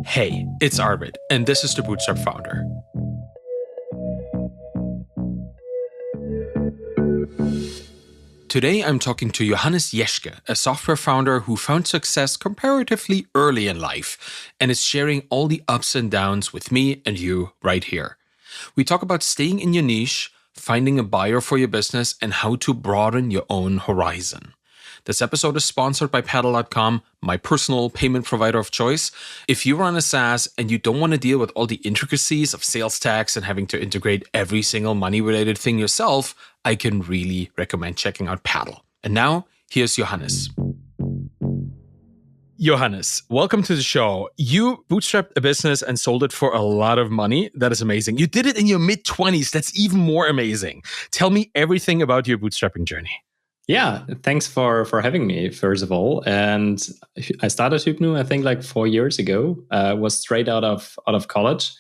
Hey, it's Arvid, and this is the Bootstrapped Founder. Today, I'm talking to Johannes Jäschke, a software founder who found success comparatively early in life and is sharing all the ups and downs with me and you right here. We talk about staying in your niche, finding a buyer for your business, and how to broaden your own horizon. This episode is sponsored by Paddle.com, my personal payment provider of choice. If you run a SaaS and you don't want to deal with all the intricacies of sales tax and having to integrate every single money-related thing yourself, I can really recommend checking out Paddle. And now, here's Johannes. Johannes, welcome to the show. You bootstrapped a business and sold it for a lot of money. That is amazing. You did it in your mid-20s. That's even more amazing. Tell me everything about your bootstrapping journey. Yeah, thanks for having me, first of all. And I started Hypnu, I think, like 4 years ago. Was straight out of college.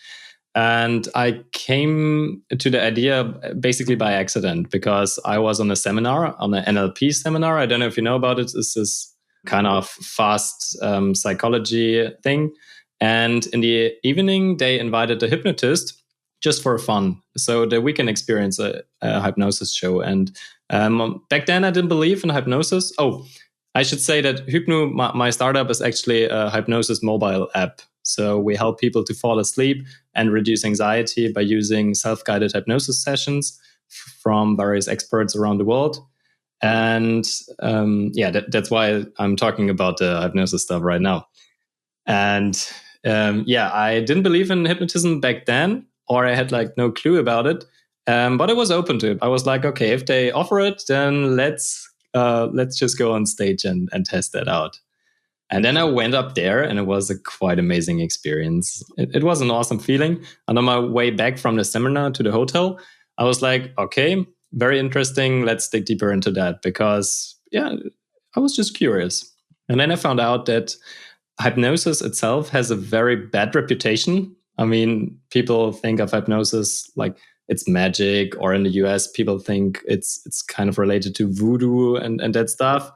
And I came to the idea basically by accident because I was on a seminar, on an NLP seminar. I don't know if you know about it. It's this kind of fast psychology thing. And in the evening, they invited a hypnotist just for fun, so that we can experience a hypnosis show. And back then, I didn't believe in hypnosis. Oh, I should say that Hypnu, my startup, is actually a hypnosis mobile app. So we help people to fall asleep and reduce anxiety by using self-guided hypnosis sessions from various experts around the world. And that's why I'm talking about the hypnosis stuff right now. And I didn't believe in hypnotism back then, or I had like no clue about it. But I was open to it. I was like, okay, if they offer it, then let's just go on stage and test that out. And then I went up there, and it was a quite amazing experience. It was an awesome feeling. And on my way back from the seminar to the hotel, I was like, okay, very interesting. Let's dig deeper into that because, I was just curious. And then I found out that hypnosis itself has a very bad reputation. I mean, people think of hypnosis like it's magic, or in the US, people think it's kind of related to voodoo and that stuff.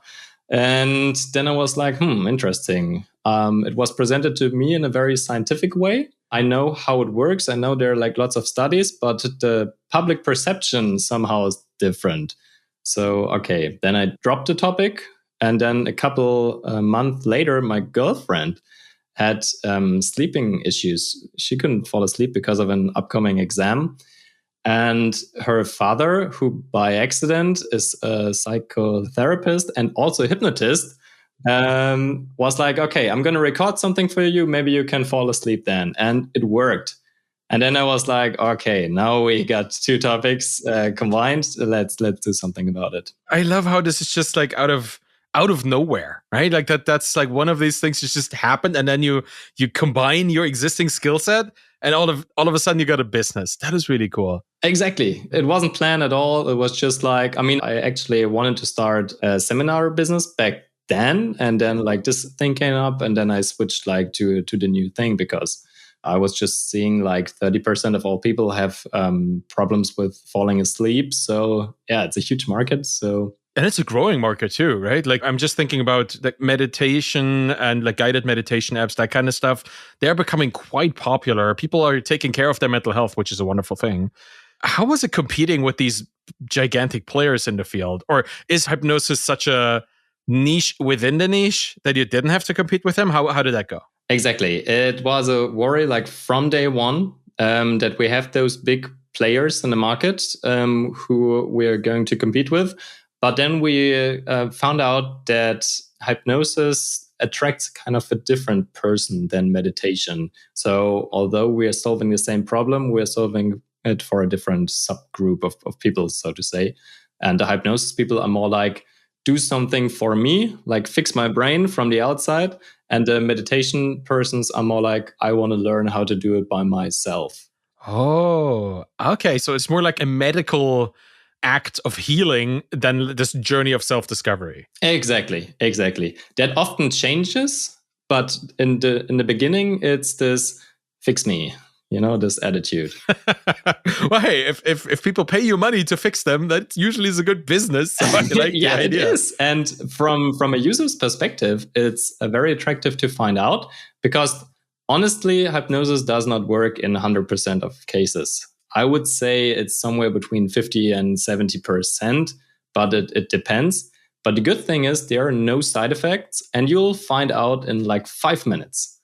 And then I was like, interesting. It was presented to me in a very scientific way. I know how it works. I know there are like lots of studies, but the public perception somehow is different. So, okay, then I dropped the topic. And then a couple months later, my girlfriend had sleeping issues. She couldn't fall asleep because of an upcoming exam. And her father, who by accident is a psychotherapist and also a hypnotist, was like, okay, I'm going to record something for you. Maybe you can fall asleep then. And it worked. And then I was like, okay, now we got two topics combined. Let's do something about it. I love how this is just like out of nowhere, right? Like that's like one of these things that just happened, and then you combine your existing skill set, and all of a sudden you got a business. That is really cool. Exactly. It wasn't planned at all. It was just like, I actually wanted to start a seminar business back then, and then like this thing came up, and then I switched like to the new thing because I was just seeing like 30% of all people have problems with falling asleep. So yeah, it's a huge market. And it's a growing market too, right? Like I'm just thinking about like meditation and like guided meditation apps, that kind of stuff. They're becoming quite popular. People are taking care of their mental health, which is a wonderful thing. How was it competing with these gigantic players in the field? Or is hypnosis such a niche within the niche that you didn't have to compete with them? How did that go? Exactly. It was a worry like from day one that we have those big players in the market who we're going to compete with. But then we found out that hypnosis attracts kind of a different person than meditation. So although we are solving the same problem, we're solving it for a different subgroup of people, so to say. And the hypnosis people are more like, do something for me, like fix my brain from the outside. And the meditation persons are more like, I want to learn how to do it by myself. Oh, okay. So it's more like a medical act of healing than this journey of self-discovery. Exactly. That often changes, but in the beginning, it's this fix me, this attitude. Well, hey, if people pay you money to fix them, that usually is a good business. So I like yeah, the idea. It is. And from a user's perspective, it's very attractive to find out because honestly, hypnosis does not work in 100% of cases. I would say it's somewhere between 50 and 70%, but it depends. But the good thing is there are no side effects, and you'll find out in like 5 minutes.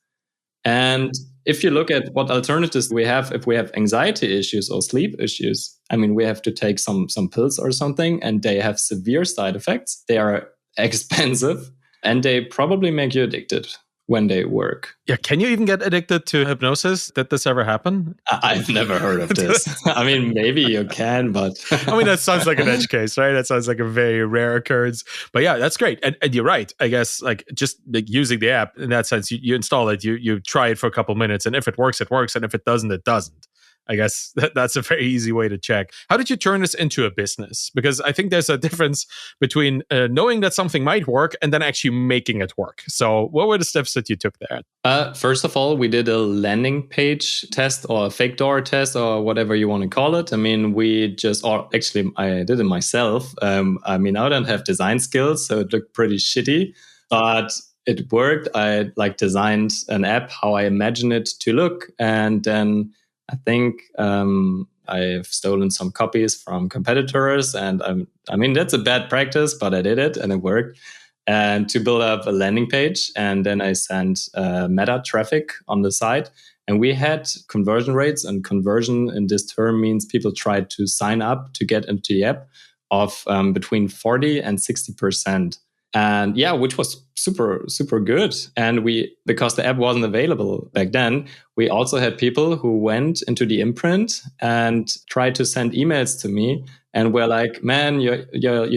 And if you look at what alternatives we have, if we have anxiety issues or sleep issues, I mean, we have to take some pills or something, and they have severe side effects. They are expensive, and they probably make you addicted when they work. Yeah, can you even get addicted to hypnosis? Did this ever happen? I've never heard of this. I mean, maybe you can, but... I mean, that sounds like an edge case, right? That sounds like a very rare occurrence. But yeah, that's great. And you're right. I guess like just like using the app in that sense, you install it, you try it for a couple minutes, and if it works, it works. And if it doesn't, it doesn't. I guess that's a very easy way to check. How did you turn this into a business? Because I think there's a difference between knowing that something might work and then actually making it work. So what were the steps that you took there? First of all, we did a landing page test or a fake door test or whatever you want to call it. I mean, I did it myself. I mean, I don't have design skills, so it looked pretty shitty, but it worked. I designed an app how I imagine it to look, and then I think I've stolen some copies from competitors, and I mean, that's a bad practice, but I did it and it worked. And to build up a landing page, and then I sent meta traffic on the site, and we had conversion rates, and conversion in this term means people tried to sign up to get into the app of between 40 and 60%. And yeah, which was super, super good. And because the app wasn't available back then, we also had people who went into the imprint and tried to send emails to me and were like, man, your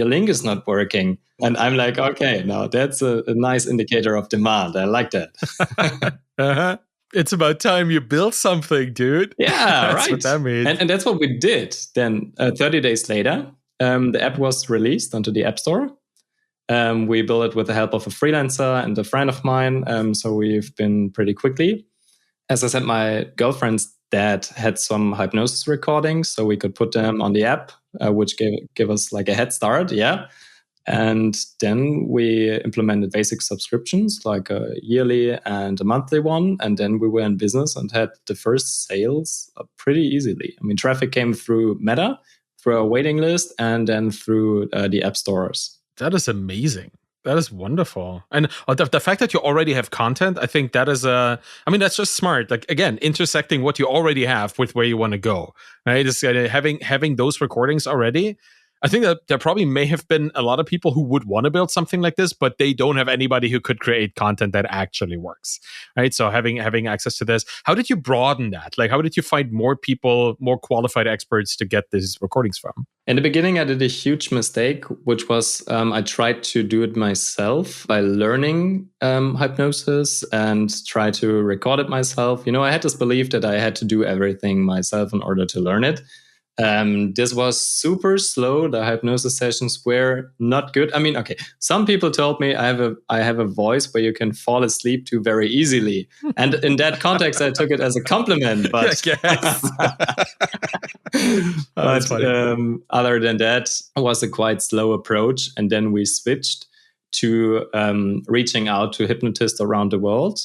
link is not working. And I'm like, okay, now that's a nice indicator of demand. I like that. It's about time you built something, dude. Yeah, that's right. what that means. And that's what we did. Then 30 days later, the app was released onto the App Store. We built it with the help of a freelancer and a friend of mine. So we've been pretty quickly. As I said, my girlfriend's dad had some hypnosis recordings, so we could put them on the app, which gave us like a head start. Yeah. And then we implemented basic subscriptions, like a yearly and a monthly one. And then we were in business and had the first sales pretty easily. I mean, traffic came through Meta, through a waiting list, and then through the app stores. That is amazing. That is wonderful. And the fact that you already have content, I think that is that's just smart. Like, again, intersecting what you already have with where you want to go, right? Just having those recordings already. I think that there probably may have been a lot of people who would want to build something like this, but they don't have anybody who could create content that actually works, right? So having access to this, how did you broaden that? Like, how did you find more people, more qualified experts to get these recordings from? In the beginning, I did a huge mistake, which was I tried to do it myself by learning hypnosis and try to record it myself. You know, I had this belief that I had to do everything myself in order to learn it. This was super slow. The hypnosis sessions were not good. I mean, okay, some people told me I have a voice where you can fall asleep to very easily, and in that context, I took it as a compliment. But, Other than that, it was a quite slow approach, and then we switched to reaching out to hypnotists around the world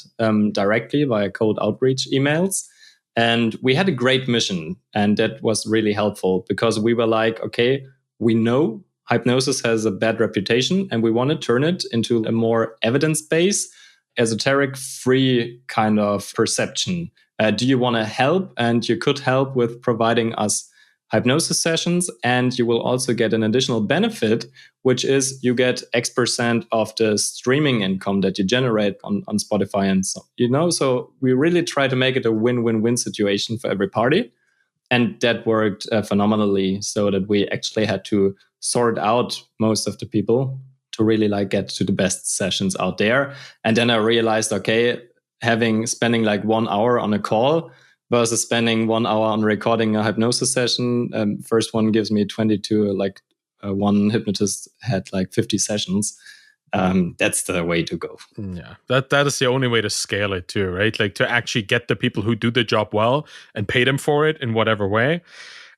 directly via cold outreach emails. And we had a great mission, and that was really helpful because we were like, okay, we know hypnosis has a bad reputation and we want to turn it into a more evidence-based, esoteric-free kind of perception. Do you want to help? And you could help with providing us hypnosis sessions, and you will also get an additional benefit, which is you get X% of the streaming income that you generate on Spotify. And so we really try to make it a win-win-win situation for every party. And that worked phenomenally, so that we actually had to sort out most of the people to really get to the best sessions out there. And then I realized, okay, spending 1 hour on a call versus spending 1 hour on recording a hypnosis session. First one gives me 22, one hypnotist had 50 sessions. That's the way to go. Yeah, that is the only way to scale it too, right? Like to actually get the people who do the job well and pay them for it in whatever way.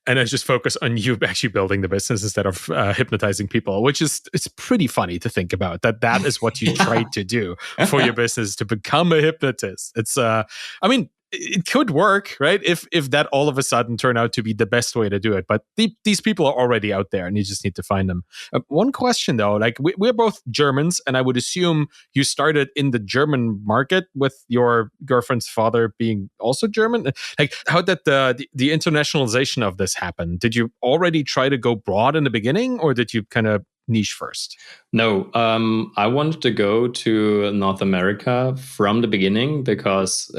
and I just focus on you actually building the business instead of hypnotizing people, which is, it's pretty funny to think about that is what you tried to do for your business, to become a hypnotist. It's I mean, it could work, right? If that all of a sudden turned out to be the best way to do it. But these people are already out there, and you just need to find them. One question though, like we're both Germans, and I would assume you started in the German market with your girlfriend's father being also German. Like, how did the internationalization of this happen? Did you already try to go broad in the beginning, or did you kind of niche first? No, I wanted to go to North America from the beginning because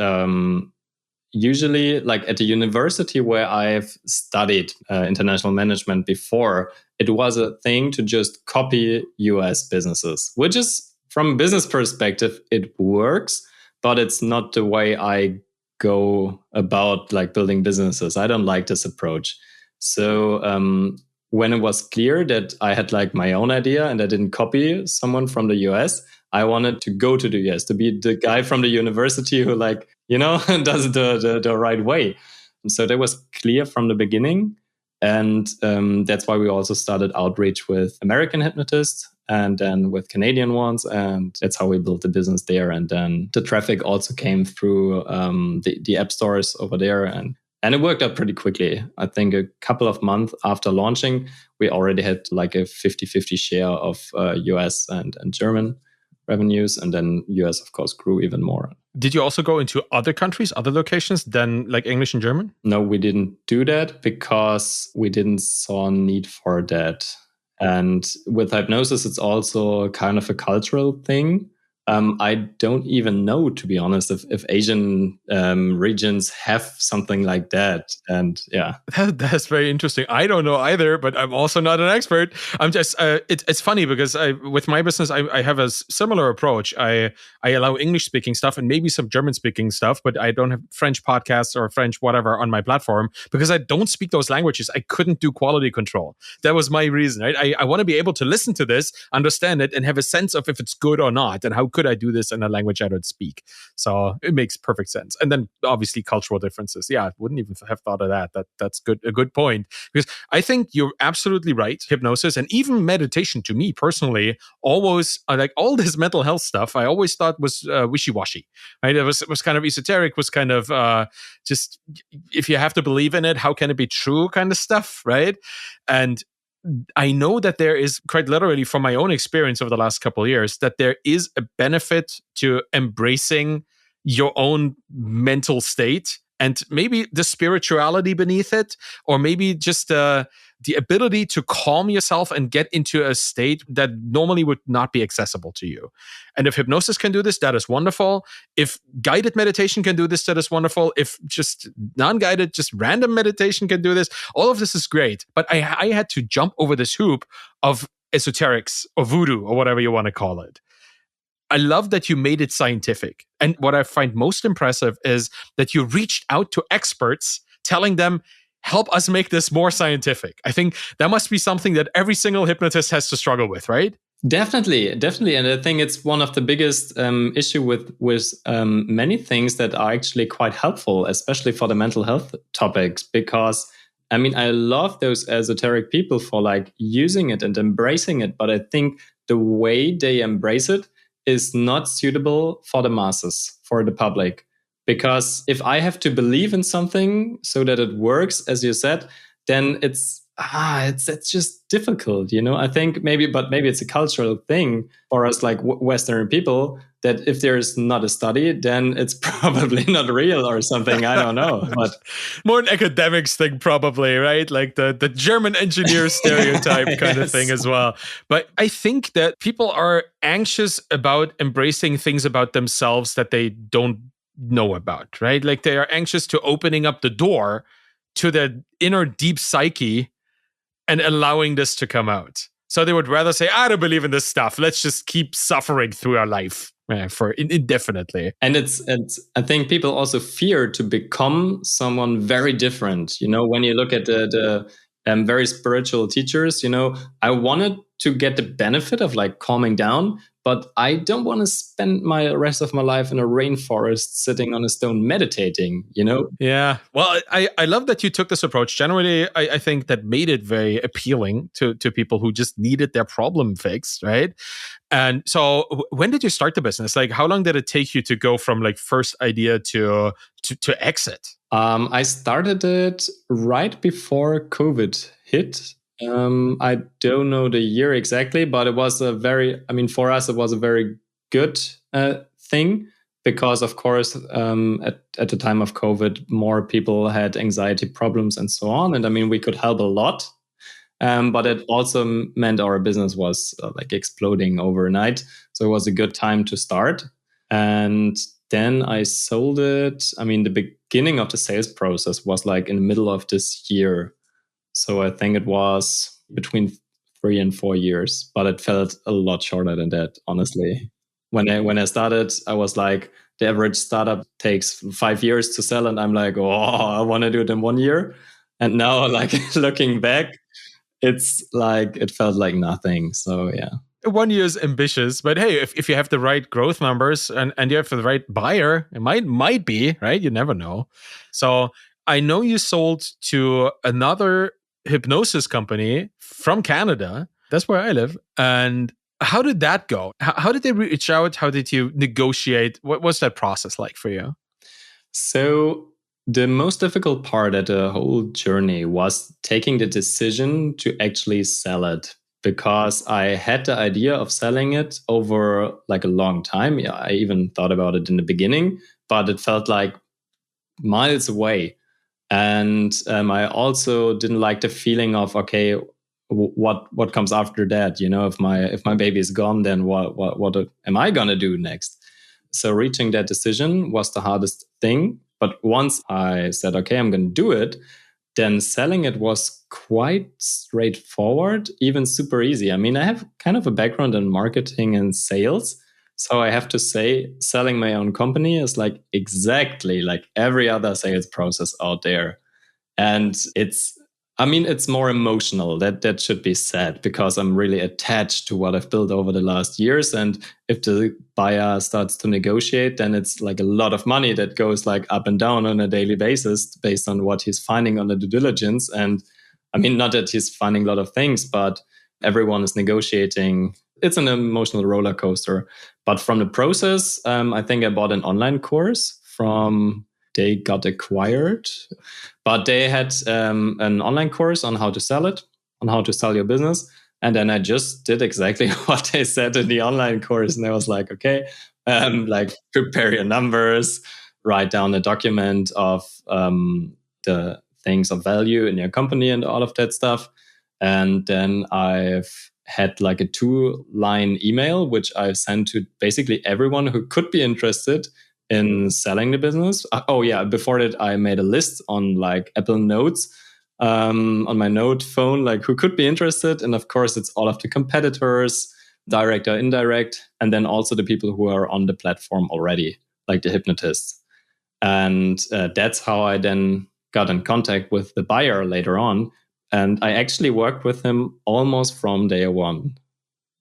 usually, like at the university where I've studied international management before, it was a thing to just copy US businesses, which is, from a business perspective, it works, but it's not the way I go about like building businesses. I don't like this approach. So when it was clear that I had like my own idea and I didn't copy someone from the US, I wanted to go to the US, to be the guy from the university who, like, you know, does the right way. And so that was clear from the beginning. And that's why we also started outreach with American hypnotists and then with Canadian ones. And that's how we built the business there. And then the traffic also came through the app stores over there. And it worked out pretty quickly. I think a couple of months after launching, we already had like a 50-50 share of US and German revenues. And then US, of course, grew even more. Did you also go into other countries, other locations than like English and German? No, we didn't do that because we didn't saw a need for that. And with Hypnosis, it's also kind of a cultural thing. I don't even know, to be honest, if Asian regions have something like that. And yeah, that's very interesting. I don't know either, but I'm also not an expert. I'm just it's funny because with my business I have a similar approach. I allow English speaking stuff and maybe some German speaking stuff, but I don't have French podcasts or French whatever on my platform because I don't speak those languages. I couldn't do quality control. That was my reason. Right? I want to be able to listen to this, understand it, and have a sense of if it's good or not, and how could I do this in a language I don't speak. So it makes perfect sense. And then obviously cultural differences. Yeah, I wouldn't even have thought of that. That's good. A good point, because I think you're absolutely right. Hypnosis and even meditation, to me personally, always like all this mental health stuff, I always thought was wishy-washy. Right? It was kind of esoteric, was kind of just, if you have to believe in it, how can it be true kind of stuff, right? And I know that there is, quite literally from my own experience over the last couple of years, that there is a benefit to embracing your own mental state and maybe the spirituality beneath it, or maybe just the ability to calm yourself and get into a state that normally would not be accessible to you. And if hypnosis can do this, that is wonderful. If guided meditation can do this, that is wonderful. If just non-guided, just random meditation can do this, all of this is great. But I had to jump over this hoop of esoterics or voodoo or whatever you want to call it. I love that you made it scientific. And what I find most impressive is that you reached out to experts telling them, help us make this more scientific. I think that must be something that every single hypnotist has to struggle with, right? Definitely. And I think it's one of the biggest issue with many things that are actually quite helpful, especially for the mental health topics, because I mean, I love those esoteric people for like using it and embracing it. But I think the way they embrace it is not suitable for the masses, for the public. Because if I have to believe in something so that it works, as you said, then it's just difficult, you know. I think maybe it's a cultural thing for us, like Western people, that if there is not a study, then it's probably not real or something. I don't know, but more an academics thing, probably, right? Like the German engineer stereotype kind of thing as well. But I think that people are anxious about embracing things about themselves that they don't know about, right? Like they are anxious to opening up the door to their inner deep psyche and allowing this to come out. So they would rather say, I don't believe in this stuff. Let's just keep suffering through our life for indefinitely. And it's I think people also fear to become someone very different. You know, when you look at the very spiritual teachers, you know, I wanted to get the benefit of like calming down, but I don't want to spend my rest of my life in a rainforest sitting on a stone meditating, you know? Yeah. Well, I love that you took this approach. Generally, I think that made it very appealing to people who just needed their problem fixed, right? And so when did you start the business? Like, how long did it take you to go from like first idea to exit? I started it right before COVID hit. I don't know the year exactly, but it was for us, it was a very good thing because, of course, at the time of COVID, more people had anxiety problems and so on. And I mean, we could help a lot. But it also meant our business was like exploding overnight. So it was a good time to start. And then I sold it. I mean, the beginning of the sales process was like in the middle of this year. So I think it was between 3 and 4 years, but it felt a lot shorter than that, honestly. When I started, I was like, the average startup takes 5 years to sell. And I'm like, oh, I want to do it in 1 year. And now, like looking back, it's like, it felt like nothing. So yeah. 1 year is ambitious, but hey, if you have the right growth numbers and you have the right buyer, it might be, right? You never know. So I know you sold to another hypnosis company from Canada. That's where I live. And how did that go? How did they reach out? How did you negotiate? What was that process like for you? So the most difficult part of the whole journey was taking the decision to actually sell it, because I had the idea of selling it over like a long time. Yeah, I even thought about it in the beginning, but it felt like miles away. And I also didn't like the feeling of, okay, what comes after that? You know, if my baby is gone, then what am I gonna do next? So reaching that decision was the hardest thing. But once I said, okay, I'm going to do it, then selling it was quite straightforward, even super easy. I mean, I have kind of a background in marketing and sales. So I have to say, selling my own company is like exactly like every other sales process out there. And it's more emotional. That should be said, because I'm really attached to what I've built over the last years. And if the buyer starts to negotiate, then it's like a lot of money that goes like up and down on a daily basis based on what he's finding on the due diligence. And I mean, not that he's finding a lot of things, but everyone is negotiating. It's an emotional roller coaster. But from the process, I think I bought an online course they got acquired, but they had an online course on how to sell it, on how to sell your business. And then I just did exactly what they said in the online course. And I was like, okay, like prepare your numbers, write down a document of the things of value in your company and all of that stuff. And then I've had like a 2-line email, which I've sent to basically everyone who could be interested in selling the business. Oh yeah, before that I made a list on like Apple Notes on my Note phone, like who could be interested. And of course it's all of the competitors, direct or indirect, and then also the people who are on the platform already, like the hypnotists. And that's how I then got in contact with the buyer later on. And I actually worked with him almost from day one.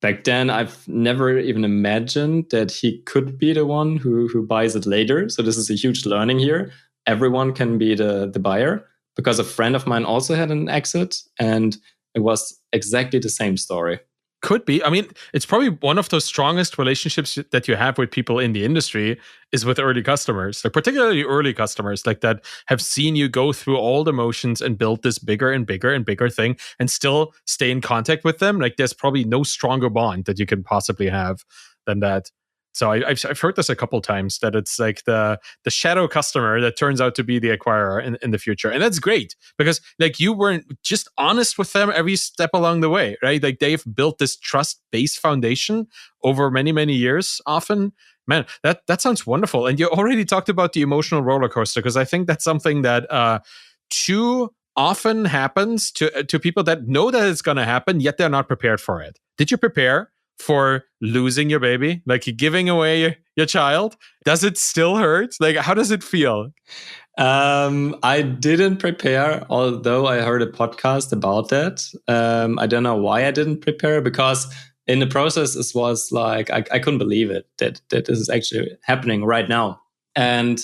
Back then, I've never even imagined that he could be the one who buys it later. So this is a huge learning here. Everyone can be the buyer, because a friend of mine also had an exit, and it was exactly the same story. Could be. I mean, it's probably one of those strongest relationships that you have with people in the industry is with early customers, like particularly early customers, like that have seen you go through all the motions and build this bigger and bigger and bigger thing and still stay in contact with them. Like there's probably no stronger bond that you can possibly have than that. So I've heard this a couple times, that it's like the shadow customer that turns out to be the acquirer in the future. And that's great, because like you weren't just honest with them every step along the way, right? Like they've built this trust-based foundation over many, many years often. Man, that sounds wonderful. And you already talked about the emotional roller coaster, because I think that's something that too often happens to people that know that it's going to happen, yet they're not prepared for it. Did you prepare for losing your baby? Like you're giving away your child? Does it still hurt? Like, how does it feel? I didn't prepare, although I heard a podcast about that. I don't know why I didn't prepare, because in the process, it was like, I couldn't believe it that this is actually happening right now. And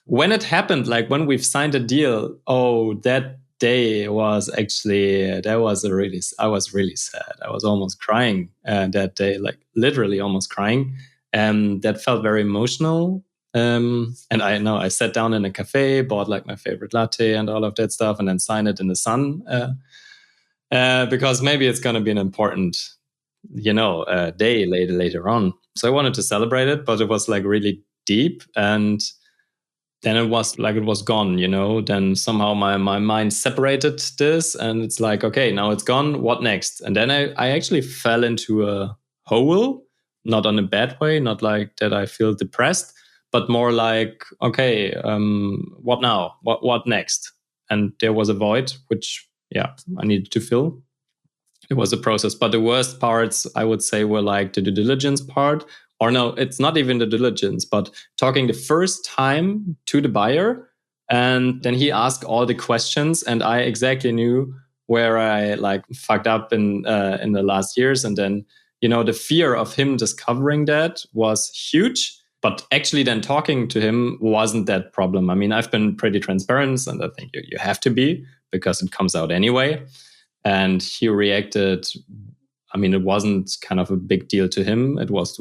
when it happened, like when we've signed a deal, that day was actually, I was really sad. I was almost crying that day, like literally almost crying. And that felt very emotional. And I sat down in a cafe, bought like my favorite latte and all of that stuff, and then signed it in the sun because maybe it's going to be an important, day later on. So I wanted to celebrate it, but it was like really deep. And then it was like it was gone, Then somehow my mind separated this, and it's like, okay, now it's gone. What next? And then I actually fell into a hole, not on a bad way, not like that I feel depressed, but more like, okay, what now? What next? And there was a void, which, I needed to fill. It was a process. But the worst parts, I would say, were like the due diligence part. Or no, it's not even the diligence, but talking the first time to the buyer. And then he asked all the questions, and I exactly knew where I like fucked up in the last years. And then, the fear of him discovering that was huge. But actually then talking to him wasn't that problem. I mean, I've been pretty transparent, and I think you have to be, because it comes out anyway. And he reacted, I mean, it wasn't kind of a big deal to him. It was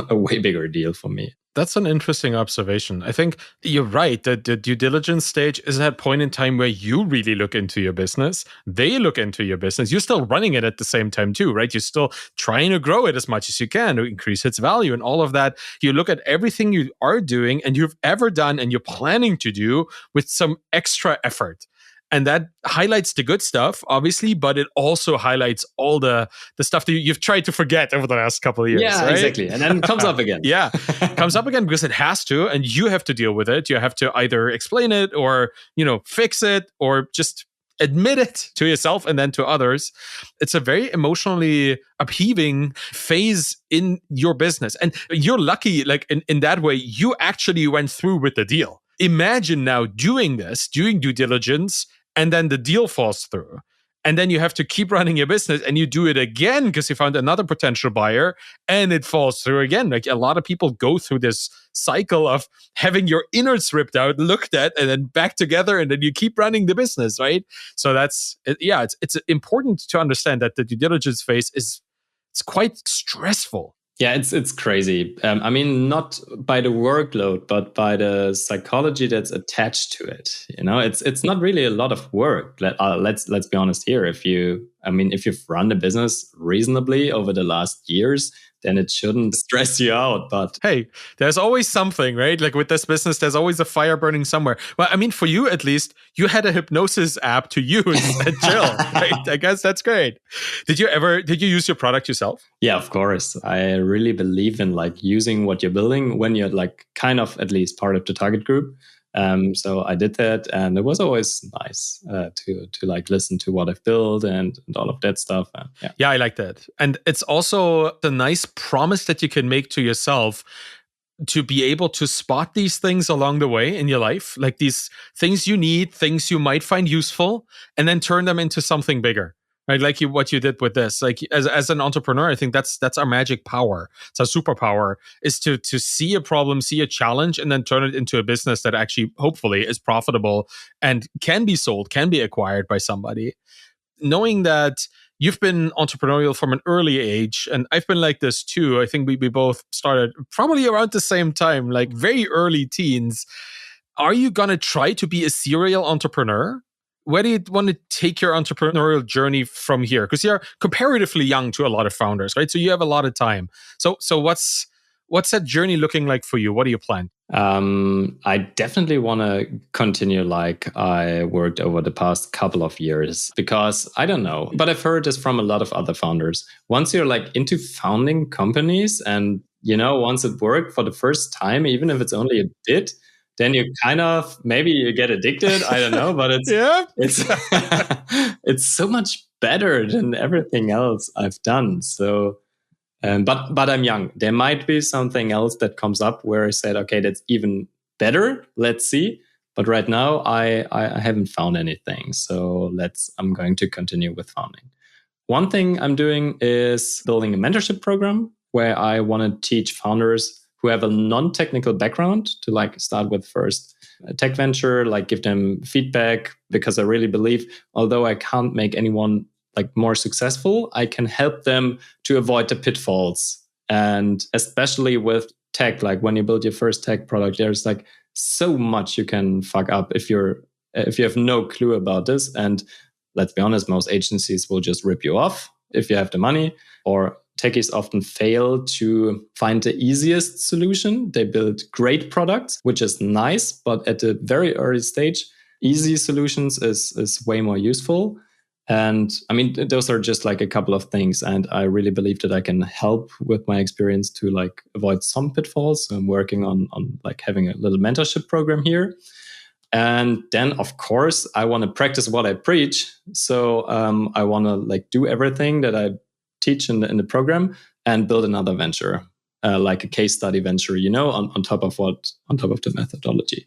a way bigger deal for me. That's an interesting observation. I think you're right that the due diligence stage is that point in time where you really look into your business. They look into your business. You're still running it at the same time too, right? You're still trying to grow it as much as you can to increase its value and all of that. You look at everything you are doing and you've ever done and you're planning to do with some extra effort. And that highlights the good stuff, obviously, but it also highlights all the stuff that you've tried to forget over the last couple of years. Yeah, right? Exactly. And then it comes up again. Yeah, comes up again because it has to, and you have to deal with it. You have to either explain it or, fix it or just admit it to yourself and then to others. It's a very emotionally upheaving phase in your business. And you're lucky, like in that way, you actually went through with the deal. Imagine now doing due diligence, and then the deal falls through. And then you have to keep running your business and you do it again because you found another potential buyer and it falls through again. Like a lot of people go through this cycle of having your innards ripped out, looked at, and then back together, and then you keep running the business, right? So it's important to understand that the due diligence phase it's quite stressful. Yeah, it's crazy. I mean, not by the workload, but by the psychology that's attached to it. It's not really a lot of work. Let's be honest here. If you've run the business reasonably over the last years, then it shouldn't stress you out. But hey, there's always something, right? Like with this business, there's always a fire burning somewhere. Well, I mean, for you at least, you had a Hypnosis app to use and chill, right? I guess that's great. Did you use your product yourself? Yeah, of course. I really believe in like using what you're building when you're like kind of at least part of the target group. So I did that, and it was always nice to like listen to what I've built and all of that stuff. Yeah, I like that. And it's also a nice promise that you can make to yourself to be able to spot these things along the way in your life, like these things you need, things you might find useful, and then turn them into something bigger. Right, like what you did with this, like as an entrepreneur, I think that's our magic power. It's our superpower, is to see a problem, see a challenge, and then turn it into a business that actually, hopefully, is profitable and can be sold, can be acquired by somebody. Knowing that you've been entrepreneurial from an early age, and I've been like this too. I think we both started probably around the same time, like very early teens. Are you gonna try to be a serial entrepreneur? Where do you want to take your entrepreneurial journey from here? Because you're comparatively young to a lot of founders, right? So you have a lot of time. So what's that journey looking like for you? What do you plan? I definitely want to continue like I worked over the past couple of years, because I don't know, but I've heard this from a lot of other founders. Once you're like into founding companies and, once it worked for the first time, even if it's only a bit, then you kind of, maybe you get addicted. I don't know, but it's so much better than everything else I've done. So But I'm young. There might be something else that comes up where I said, okay, that's even better. Let's see. But right now, I haven't found anything. So I'm going to continue with founding. One thing I'm doing is building a mentorship program where I want to teach founders who have a non-technical background to like start with first a tech venture, like give them feedback, because I really believe, although I can't make anyone like more successful, I can help them to avoid the pitfalls. And especially with tech, like when you build your first tech product, there's like so much you can fuck up if you have no clue about this. And let's be honest, most agencies will just rip you off if you have the money, or techies often fail to find the easiest solution. They build great products, which is nice, but at the very early stage, easy solutions is way more useful. And I mean, those are just like a couple of things. And I really believe that I can help with my experience to like avoid some pitfalls. So I'm working on like having a little mentorship program here. And then, of course, I want to practice what I preach. So I want to like do everything that I teach in the program and build another venture, like a case study venture, on top of the methodology.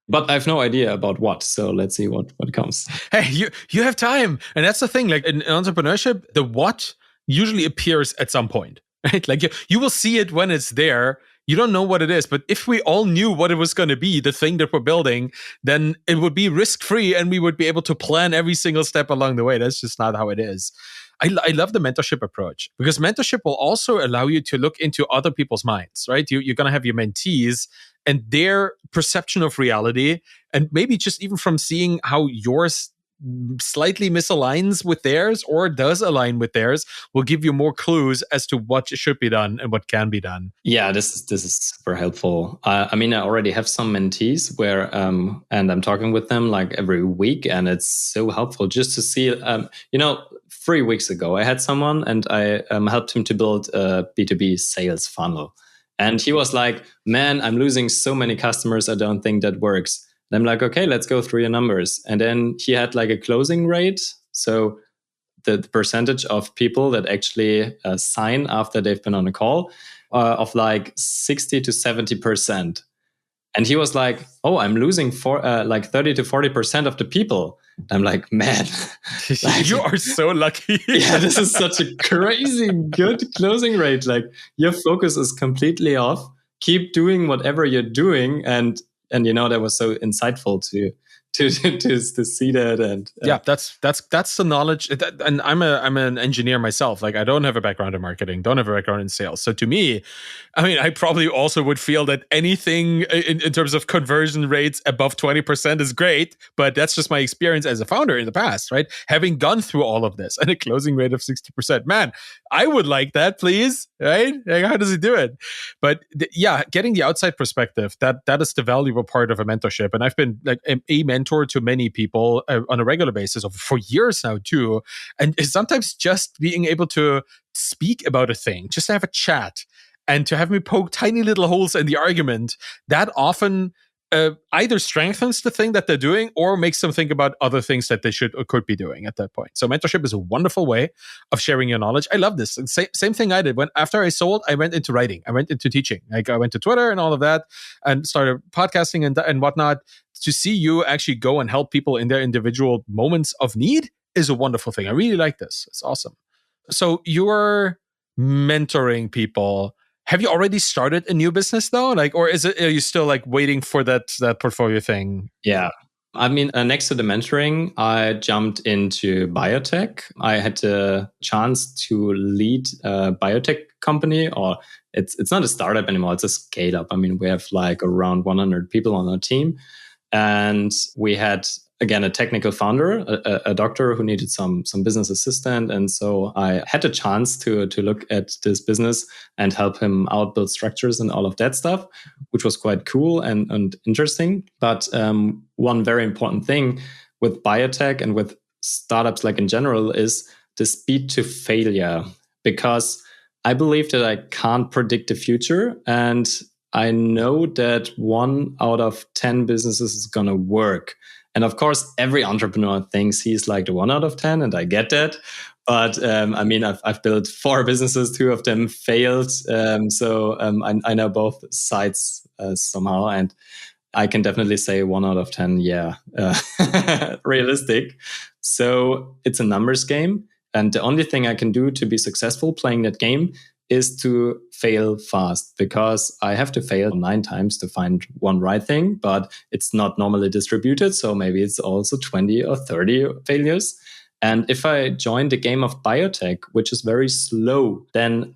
But I have no idea about what. So let's see what comes. Hey, you have time. And that's the thing. Like in entrepreneurship, the what usually appears at some point, right? Like you will see it when it's there. You don't know what it is. But if we all knew what it was going to be, the thing that we're building, then it would be risk-free and we would be able to plan every single step along the way. That's just not how it is. I love the mentorship approach, because mentorship will also allow you to look into other people's minds, right? You're going to have your mentees and their perception of reality, and maybe just even from seeing how yours slightly misaligns with theirs or does align with theirs, will give you more clues as to what should be done and what can be done. Yeah, this is super helpful. I mean, I already have some mentees where, and I'm talking with them like every week, and it's so helpful just to see. 3 weeks ago, I had someone, and I helped him to build a B2B sales funnel, and he was like, "Man, I'm losing so many customers. I don't think that works." And I'm like, "Okay, let's go through your numbers." And then he had like a closing rate, so the percentage of people that actually sign after they've been on a call of like 60 to 70%. And he was like, "Oh, I'm losing like 30 to 40% of the people." And I'm like, "Man, like, you are so lucky." Yeah, this is such a crazy good closing rate. Like your focus is completely off. Keep doing whatever you're doing, and that was so insightful to see that. And yeah, that's the knowledge. And I'm an engineer myself. Like I don't have a background in marketing, don't have a background in sales. So to me, I mean, I probably also would feel that anything in terms of conversion rates above 20% is great, but that's just my experience as a founder in the past, right? Having gone through all of this and a closing rate of 60%, man, I would like that, please, right? Like, how does he do it? But getting the outside perspective, that is the valuable part of a mentorship. And I've been like a mentor to many people on a regular basis for years now too. And sometimes just being able to speak about a thing, just to have a chat, and to have me poke tiny little holes in the argument, that often either strengthens the thing that they're doing or makes them think about other things that they should or could be doing at that point. So mentorship is a wonderful way of sharing your knowledge. I love this. And same thing I did. After I sold, I went into writing. I went into teaching. Like I went to Twitter and all of that and started podcasting and whatnot. To see you actually go and help people in their individual moments of need is a wonderful thing. I really like this. It's awesome. So you're mentoring people. Have you already started a new business though? Like, or are you still like waiting for that portfolio thing? Yeah. I mean, next to the mentoring, I jumped into biotech. I had the chance to lead a biotech company, or it's not a startup anymore. It's a scale up. I mean, we have like around 100 people on our team. And we had, again, a technical founder, a doctor who needed some business assistant. And so I had a chance to look at this business and help him out, build structures and all of that stuff, which was quite cool and interesting. But one very important thing with biotech and with startups like in general is the speed to failure, because I believe that I can't predict the future. And I know that 1 out of 10 businesses is going to work. And of course, every entrepreneur thinks he's like the 1 out of 10, and I get that. But I mean, I've built 4 businesses, 2 of them failed. I know both sides somehow, and I can definitely say 1 out of 10, yeah, realistic. So it's a numbers game. And the only thing I can do to be successful playing that game is to fail fast, because I have to fail 9 times to find one right thing, but it's not normally distributed. So maybe it's also 20 or 30 failures. And if I join the game of biotech, which is very slow, then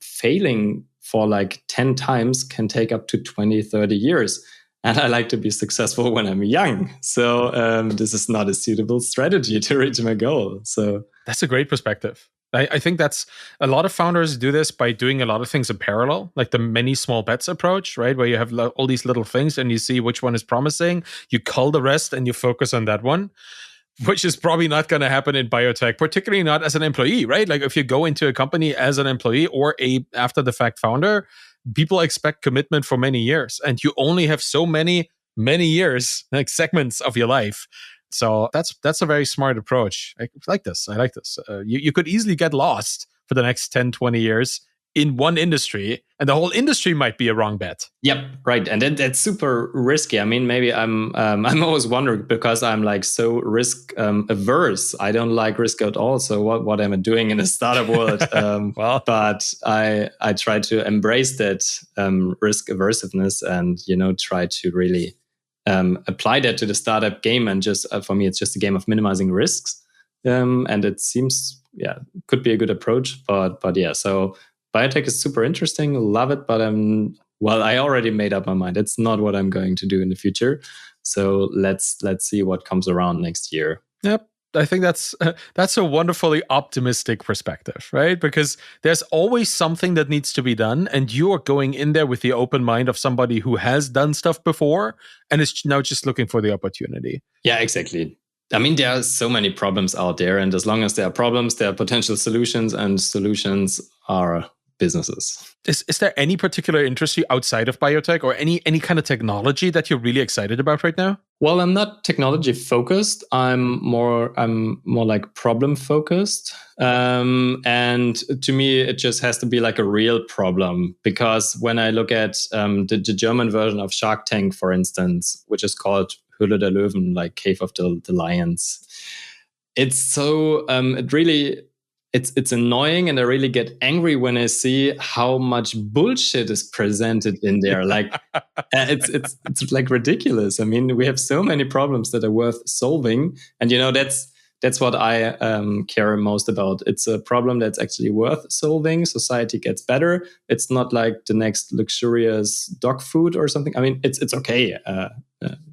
failing for like 10 times can take up to 20, 30 years. And I like to be successful when I'm young. So this is not a suitable strategy to reach my goal. So that's a great perspective. I think that's a lot of founders do this by doing a lot of things in parallel, like the many small bets approach, right? Where you have all these little things and you see which one is promising, you cull the rest and you focus on that one, which is probably not going to happen in biotech, particularly not as an employee, right? Like if you go into a company as an employee or a after the fact founder, people expect commitment for many years, and you only have so many years, like segments of your life. So that's a very smart approach. I like this. You could easily get lost for the next 10, 20 years in one industry, and the whole industry might be a wrong bet. Yep, right. And that's super risky. I mean, maybe I'm always wondering, because I'm like so risk averse. I don't like risk at all. So what am I doing in a startup world? Well, but I try to embrace that risk aversiveness, and try to really apply that to the startup game. And just for me, it's just a game of minimizing risks. And it seems, could be a good approach. But yeah, so biotech is super interesting, love it, but I already made up my mind. It's not what I'm going to do in the future. So let's see what comes around next year. Yep. I think that's a wonderfully optimistic perspective, right? Because there's always something that needs to be done, and you are going in there with the open mind of somebody who has done stuff before and is now just looking for the opportunity. Yeah, exactly. I mean, there are so many problems out there, and as long as there are problems, there are potential solutions, and solutions are businesses. Is there any particular industry outside of biotech or any kind of technology that you're really excited about right now? Well, I'm not technology focused. I'm more like problem focused. And to me, it just has to be like a real problem, because when I look at the German version of Shark Tank, for instance, which is called Höhle der Löwen, like Cave of the Lions, it's so it's annoying, and I really get angry when I see how much bullshit is presented in there. Like it's like ridiculous. I mean, we have so many problems that are worth solving, and that's what I care most about. It's a problem that's actually worth solving. Society gets better. It's not like the next luxurious dog food or something. I mean, it's okay.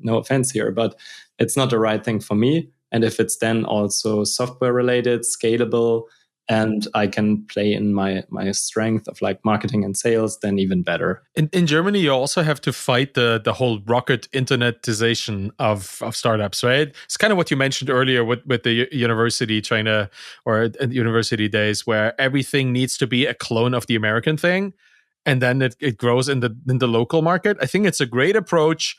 No offense here, but it's not the right thing for me. And if it's then also software related, scalable, and I can play in my strength of like marketing and sales, then even better. In Germany, you also have to fight the whole rocket internetization of startups, right? It's kind of what you mentioned earlier with the university university days, where everything needs to be a clone of the American thing, and then it grows in the local market. I think it's a great approach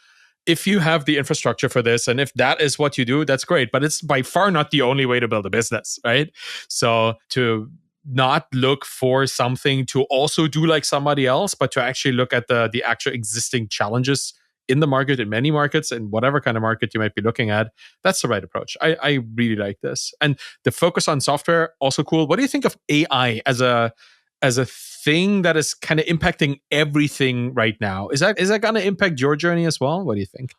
if you have the infrastructure for this, and if that is what you do, that's great. But it's by far not the only way to build a business, right? So to not look for something to also do like somebody else, but to actually look at the actual existing challenges in the market, in many markets, and whatever kind of market you might be looking at, that's the right approach. I really like this. And the focus on software, also cool. What do you think of AI as a thing that is kind of impacting everything right now? Is that going to impact your journey as well? What do you think?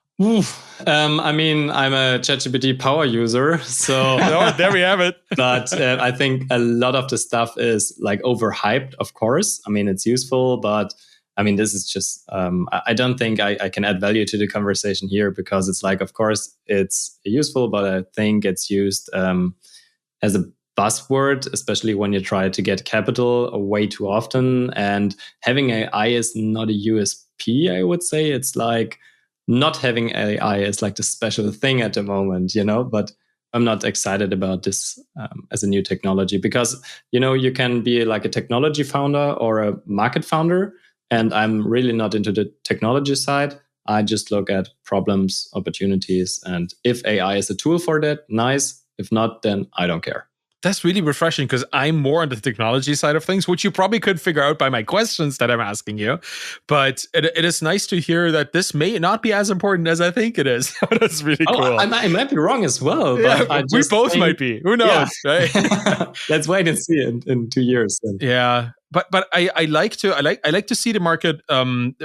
I mean, I'm a ChatGPT power user, so there we have it. But I think a lot of the stuff is like overhyped. Of course, I mean, it's useful, but I mean, this is just I don't think I can add value to the conversation here, because it's like, of course, it's useful, but I think it's used as a buzzword, especially when you try to get capital way too often. And having AI is not a USP, I would say. It's like not having AI is like the special thing at the moment, but I'm not excited about this as a new technology, because, you can be like a technology founder or a market founder. And I'm really not into the technology side. I just look at problems, opportunities. And if AI is a tool for that, nice. If not, then I don't care. That's really refreshing because I'm more on the technology side of things, which you probably could figure out by my questions that I'm asking you. But it is nice to hear that this may not be as important as I think it is. That's really cool. I might be wrong as well. But yeah, we both might be. Who knows, right? Let's wait and see in 2 years. Then. Yeah. But I like to see the market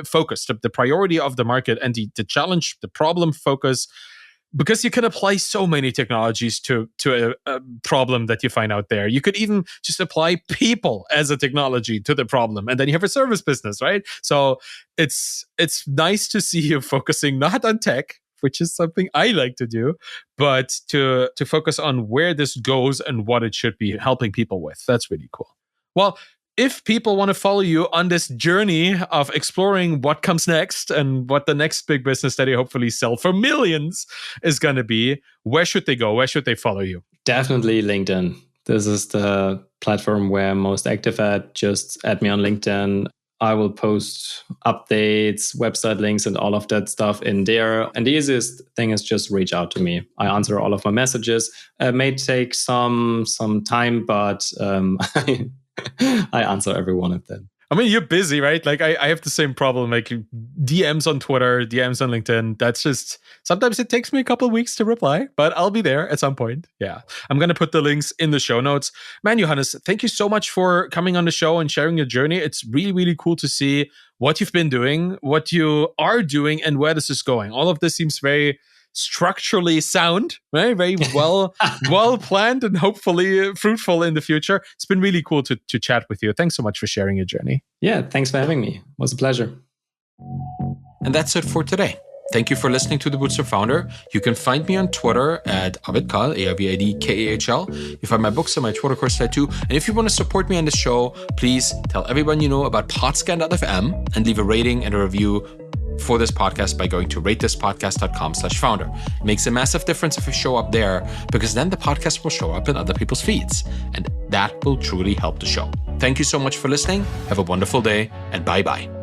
focused, the priority of the market and the challenge, the problem focus. Because you can apply so many technologies to a problem that you find out there. You could even just apply people as a technology to the problem, and then you have a service business, right? So it's nice to see you focusing not on tech, which is something I like to do, but to focus on where this goes and what it should be helping people with. That's really cool. Well, if people want to follow you on this journey of exploring what comes next and what the next big business that you hopefully sell for millions is going to be, where should they go? Where should they follow you? Definitely LinkedIn. This is the platform where I'm most active at. Just add me on LinkedIn. I will post updates, website links, and all of that stuff in there. And the easiest thing is just reach out to me. I answer all of my messages. It may take some time, but I answer every one of them. I mean, you're busy, right? Like I have the same problem, like DMs on Twitter, DMs on LinkedIn. That's just, sometimes it takes me a couple of weeks to reply, but I'll be there at some point. Yeah. I'm going to put the links in the show notes. Man, Johannes, thank you so much for coming on the show and sharing your journey. It's really, really cool to see what you've been doing, what you are doing, and where this is going. All of this seems very structurally sound, right? Very well planned and hopefully fruitful in the future. It's been really cool to chat with you. Thanks so much for sharing your journey. Yeah, thanks for having me. It was a pleasure. And that's it for today. Thank you for listening to The Bootstrapped Founder. You can find me on Twitter at Avidkahl, ARVIDKAHL. You find my books and my Twitter course there too. And if you want to support me on this show, please tell everyone you know about Podscan.fm and leave a rating and a review for this podcast by going to ratethispodcast.com/founder. It makes a massive difference if you show up there, because then the podcast will show up in other people's feeds. And that will truly help the show. Thank you so much for listening. Have a wonderful day, and bye-bye.